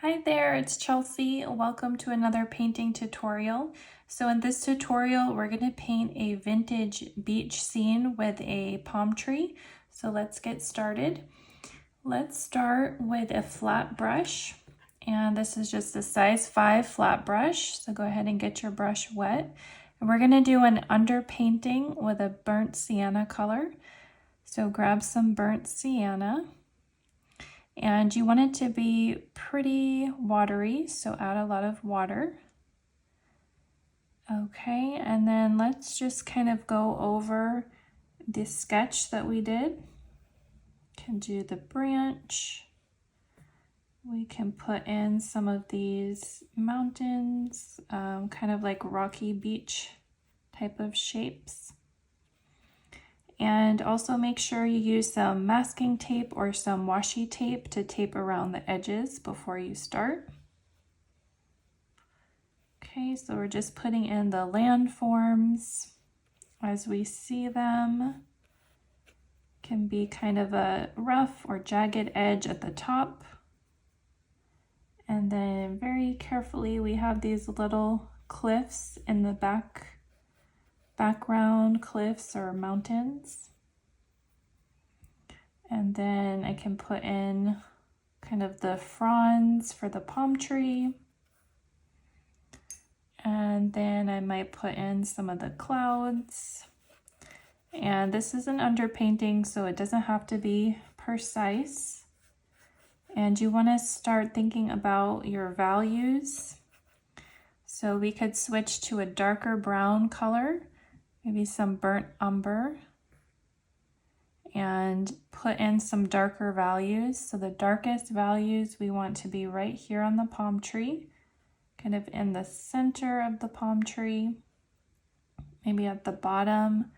Hi there, it's Chelsea. Welcome to another painting tutorial. So in this tutorial, we're going to paint a vintage beach scene with a palm tree. So let's get started. Let's start with a flat brush. And this is just a size 5 flat brush. So go ahead and get your brush wet. And we're going to do an underpainting with a burnt sienna color. So grab some burnt sienna. And you want it to be pretty watery, so add a lot of water. Okay, and then let's just kind of go over the sketch that we did. Can do the branch. We can put in some of these mountains, kind of like rocky beach type of shapes. And also make sure you use some masking tape or some washi tape to tape around the edges before you start. Okay, so we're just putting in the landforms as we see them. Can be kind of a rough or jagged edge at the top. And then very carefully we have these little cliffs in the background, cliffs or mountains. And then I can put in kind of the fronds for the palm tree. And then I might put in some of the clouds. And this is an underpainting, so it doesn't have to be precise. And you want to start thinking about your values. So we could switch to a darker brown color, maybe some burnt umber, and put in some darker values. So the darkest values we want to be right here on the palm tree, kind of in the center of the palm tree, maybe at the bottom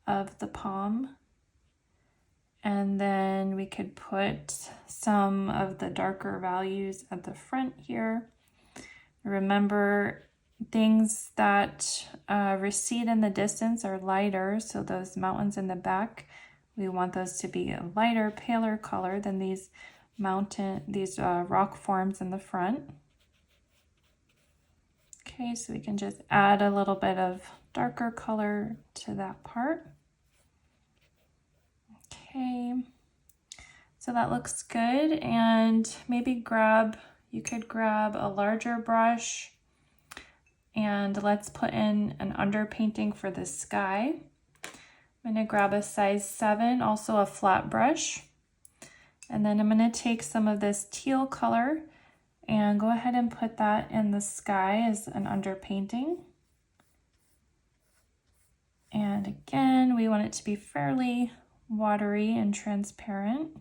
of the palm. And then we could put some of the darker values at the front here. Remember, things that recede in the distance are lighter, so those mountains in the back, we want those to be a lighter, paler color than these rock forms in the front. Okay, so we can just add a little bit of darker color to that part. Okay, so that looks good. And maybe you could grab a larger brush and let's put in an underpainting for the sky. I'm going to grab a size 7, also a flat brush. And then I'm going to take some of this teal color and go ahead and put that in the sky as an underpainting. And again, we want it to be fairly watery and transparent.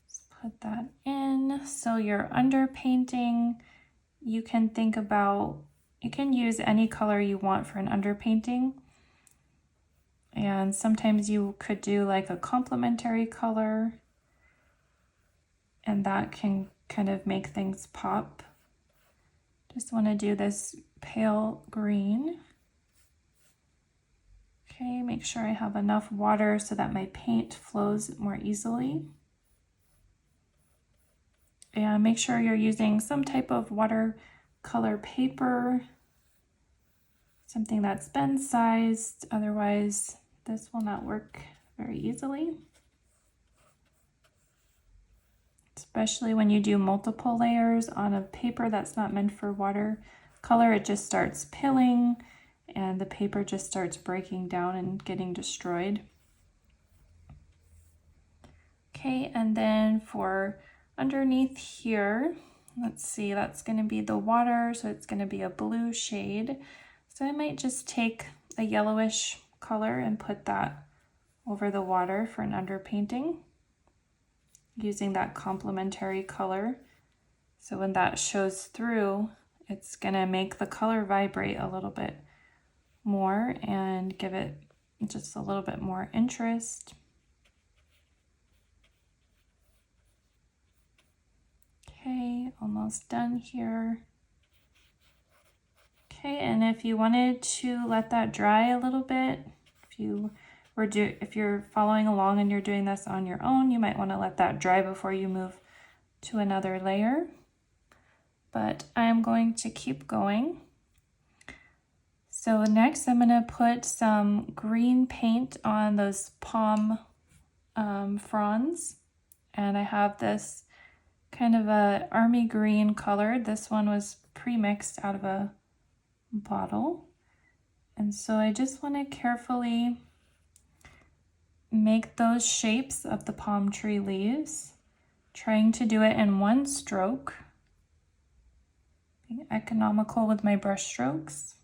Let's put that in. So your underpainting, you can think about, you can use any color you want for an underpainting. And sometimes you could do like a complementary color, and that can kind of make things pop. Just want to do this pale green. Okay, make sure I have enough water so that my paint flows more easily. And make sure you're using some type of watercolor paper, something that's been sized, otherwise this will not work very easily. Especially when you do multiple layers on a paper that's not meant for watercolor, it just starts pilling and the paper just starts breaking down and getting destroyed. Okay, and then for underneath here, let's see, that's going to be the water, so it's going to be a blue shade. So I might just take a yellowish color and put that over the water for an underpainting, using that complementary color. So when that shows through, it's going to make the color vibrate a little bit more and give it just a little bit more interest. Okay, almost done here. Okay, and if you wanted to let that dry a little bit, if you're following along and you're doing this on your own, you might want to let that dry before you move to another layer, but I'm going to keep going. So next I'm going to put some green paint on those palm fronds, and I have this kind of a army green color. This one was pre-mixed out of a bottle, and so I just want to carefully make those shapes of the palm tree leaves, trying to do it in one stroke, being economical with my brush strokes.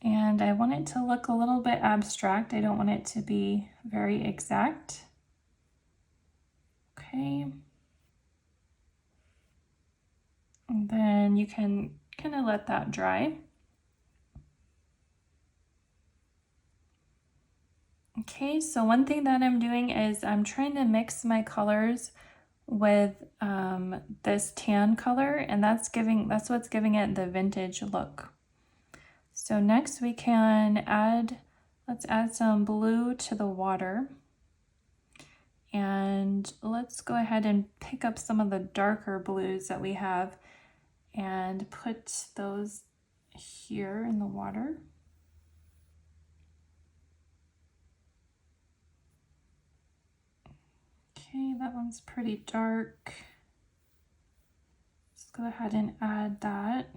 And I want it to look a little bit abstract. I don't want it to be very exact. Okay. And then you can kind of let that dry. Okay, so one thing that I'm doing is I'm trying to mix my colors with this tan color, and that's what's giving it the vintage look. So next we can let's add some blue to the water. And let's go ahead and pick up some of the darker blues that we have and put those here in the water. Okay, that one's pretty dark. Let's go ahead and add that.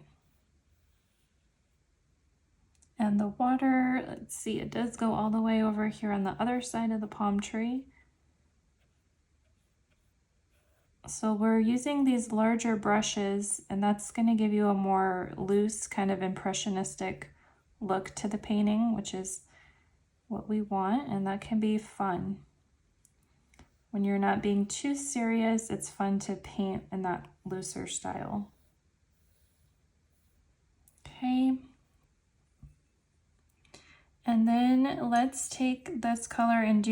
And the water, let's see, it does go all the way over here on the other side of the palm tree. So we're using these larger brushes, and that's going to give you a more loose kind of impressionistic look to the painting, which is what we want, and that can be fun. When you're not being too serious, it's fun to paint in that looser style. Okay. And then let's take this color and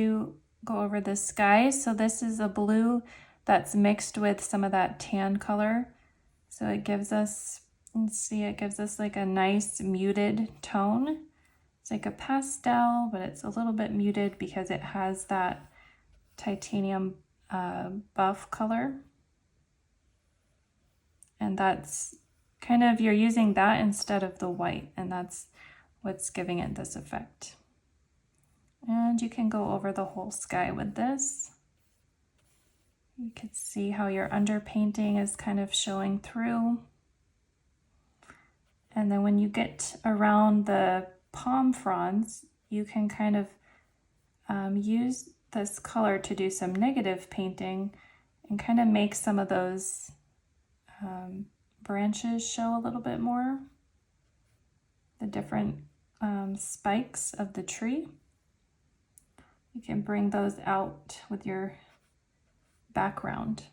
go over the sky. So this is a blue that's mixed with some of that tan color. So it gives us, let's see, it gives us like a nice muted tone. It's like a pastel, but it's a little bit muted because it has that titanium buff color. And that's kind of, you're using that instead of the white, and that's what's giving it this effect. And you can go over the whole sky with this. You can see how your underpainting is kind of showing through. And then when you get around the palm fronds, you can kind of use this color to do some negative painting and kind of make some of those branches show a little bit more. The different spikes of the tree. You can bring those out with your background.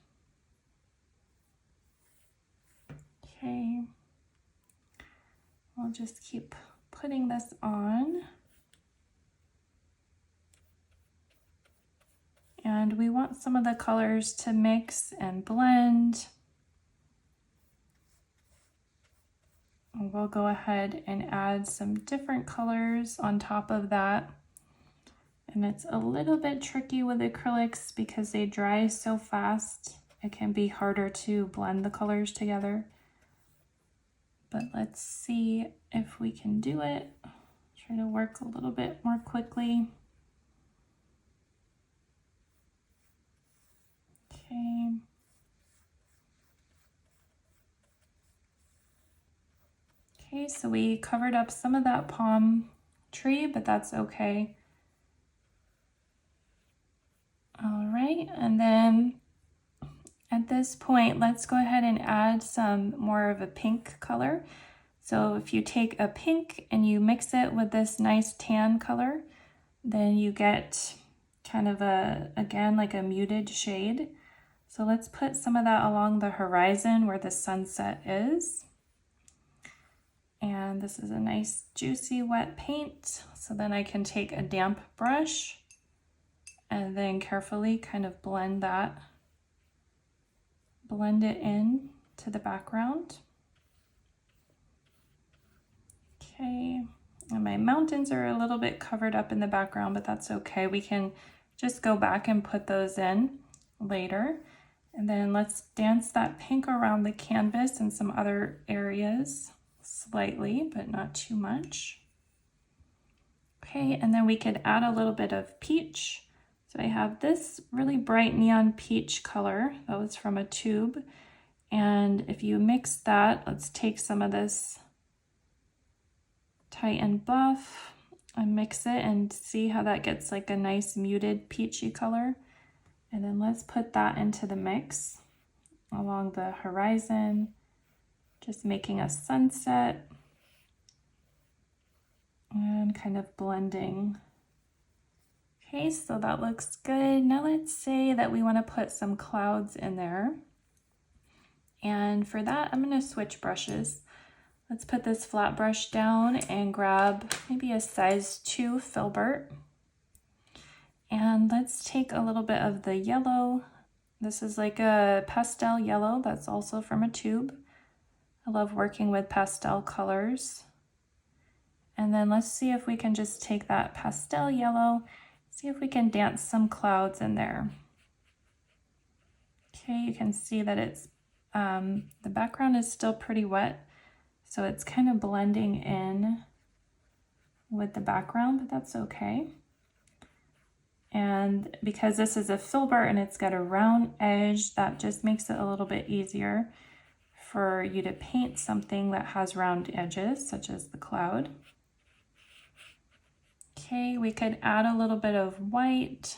Okay, I'll just keep putting this on. And we want some of the colors to mix and blend. And we'll go ahead and add some different colors on top of that. And it's a little bit tricky with acrylics because they dry so fast. It can be harder to blend the colors together. But let's see if we can do it. Try to work a little bit more quickly. Okay. Okay, so we covered up some of that palm tree, but that's okay. All right, and then at this point, let's go ahead and add some more of a pink color. So if you take a pink and you mix it with this nice tan color, then you get kind of again, like a muted shade. So let's put some of that along the horizon where the sunset is. And this is a nice juicy wet paint. So then I can take a damp brush and then carefully kind of blend it in to the background. Okay, and my mountains are a little bit covered up in the background, but that's okay. We can just go back and put those in later. And then let's dance that pink around the canvas and some other areas slightly, but not too much. Okay, and then we could add a little bit of peach. So I have this really bright neon peach color that was from a tube. And if you mix that, let's take some of this Titan Buff and mix it and see how that gets like a nice muted peachy color. And then let's put that into the mix along the horizon, just making a sunset and kind of blending. Okay, so that looks good. Now let's say that we want to put some clouds in there. And for that, I'm going to switch brushes. Let's put this flat brush down and grab maybe a size 2 filbert. And let's take a little bit of the yellow. This is like a pastel yellow that's also from a tube. I love working with pastel colors. And then let's see if we can just take that pastel yellow, see if we can dance some clouds in there. Okay, you can see that it's, the background is still pretty wet, so it's kind of blending in with the background, but that's okay. And because this is a filbert and it's got a round edge, that just makes it a little bit easier for you to paint something that has round edges, such as the cloud. Okay, we could add a little bit of white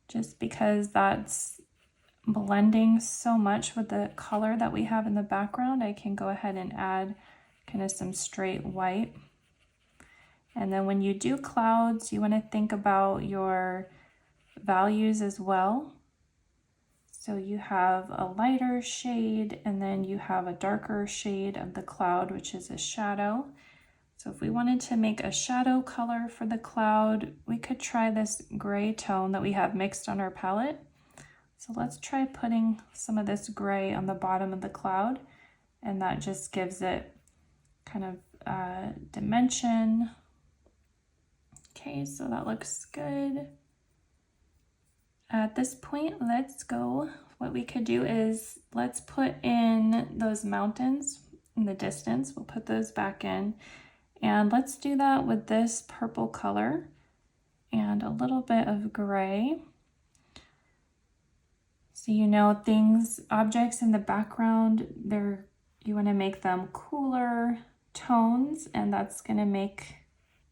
just because that's blending so much with the color that we have in the background. I can go ahead and add kind of some straight white. And then when you do clouds, you want to think about your values as well. So you have a lighter shade and then you have a darker shade of the cloud, which is a shadow. So if we wanted to make a shadow color for the cloud, we could try this gray tone that we have mixed on our palette. So let's try putting some of this gray on the bottom of the cloud, and that just gives it kind of dimension. Okay, so that looks good. At this point, let's go. What we could do is let's put in those mountains in the distance. We'll put those back in. And let's do that with this purple color and a little bit of gray. So you know things, objects in the background, you want to make them cooler tones, and that's going to make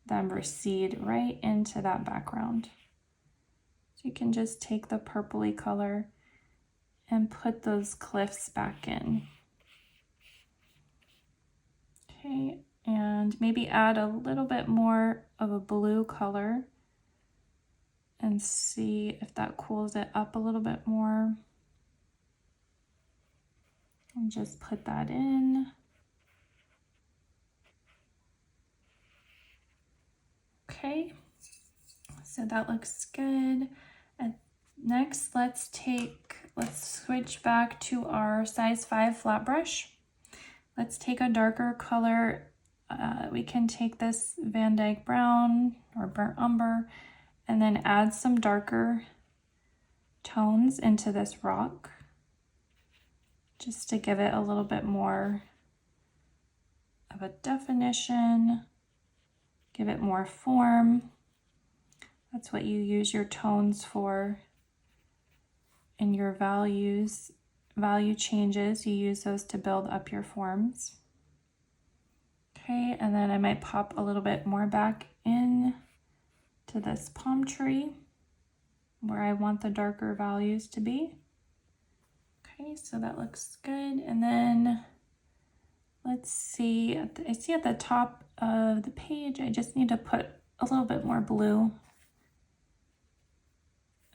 them recede right into that background. So you can just take the purpley color and put those cliffs back in. Okay, and maybe add a little bit more of a blue color and see if that cools it up a little bit more. And just put that in. Okay, so that looks good. And next, let's switch back to our size 5 flat brush. Let's take a darker color. We can take this Van Dyke brown or burnt umber and then add some darker tones into this rock just to give it a little bit more of a definition, give it more form. That's what you use your tones for in your value changes. You use those to build up your forms. Okay, and then I might pop a little bit more back in to this palm tree where I want the darker values to be. Okay, so that looks good. And then let's see, I see at the top of the page, I just need to put a little bit more blue,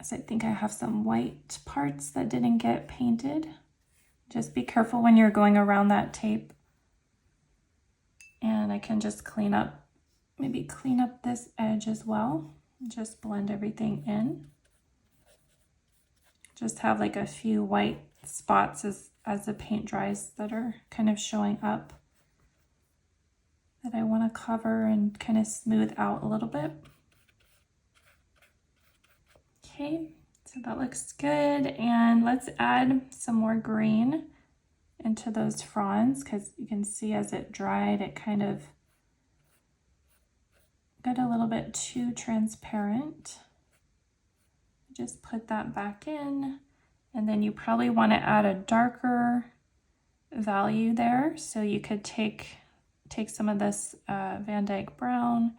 as I think I have some white parts that didn't get painted. Just be careful when you're going around that tape. And I can just maybe clean up this edge as well. Just blend everything in. Just have like a few white spots as the paint dries that are kind of showing up that I want to cover and kind of smooth out a little bit. Okay, So that looks good, and let's add some more green into those fronds, because you can see as it dried, it kind of got a little bit too transparent. Just put that back in, and then you probably want to add a darker value there. So you could take some of this Van Dyke brown,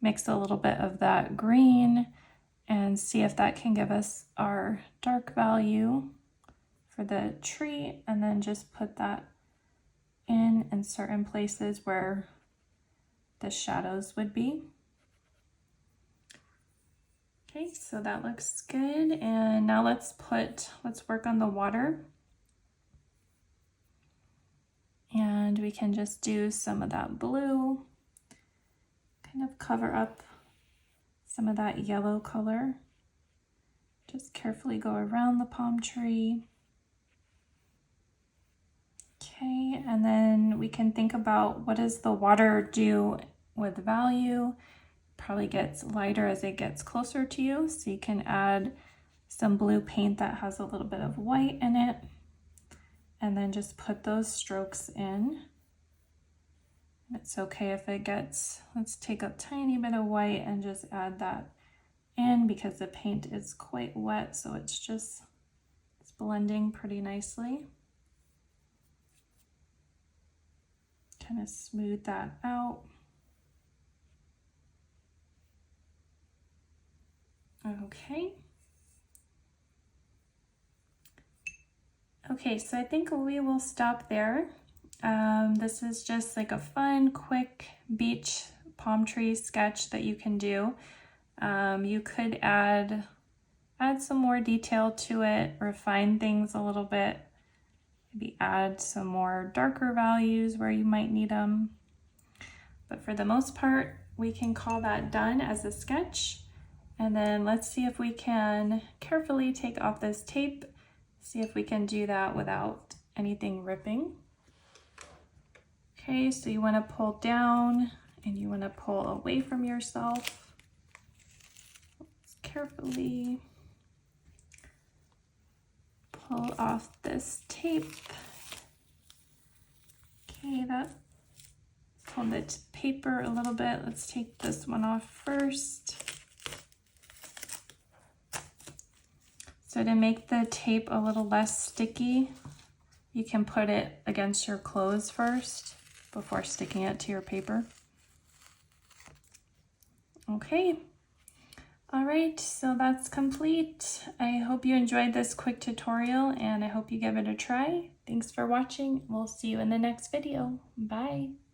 mix a little bit of that green, and see if that can give us our dark value for the tree, and then just put that in certain places where the shadows would be. Okay, so that looks good, and now let's work on the water. And we can just do some of that blue, kind of cover up some of that yellow color. Just carefully go around the palm tree. Okay, and then we can think about, what does the water do with value? Probably gets lighter as it gets closer to you, so you can add some blue paint that has a little bit of white in it, and then just put those strokes in. It's okay if it gets, let's take a tiny bit of white and just add that in, because the paint is quite wet, so it's blending pretty nicely. Kind of smooth that out. Okay. Okay, so I think we will stop there. This is just like a fun, quick beach palm tree sketch that you can do. You could add some more detail to it, refine things a little bit, maybe add some more darker values where you might need them. But for the most part, we can call that done as a sketch. And then let's see if we can carefully take off this tape, see if we can do that without anything ripping. Okay, so you want to pull down and you want to pull away from yourself. Let's carefully pull off this tape. Okay, that pulled the paper a little bit. Let's take this one off first. So to make the tape a little less sticky, you can put it against your clothes first before sticking it to your paper. Okay. All right, so that's complete. I hope you enjoyed this quick tutorial, and I hope you give it a try. Thanks for watching. We'll see you in the next video. Bye.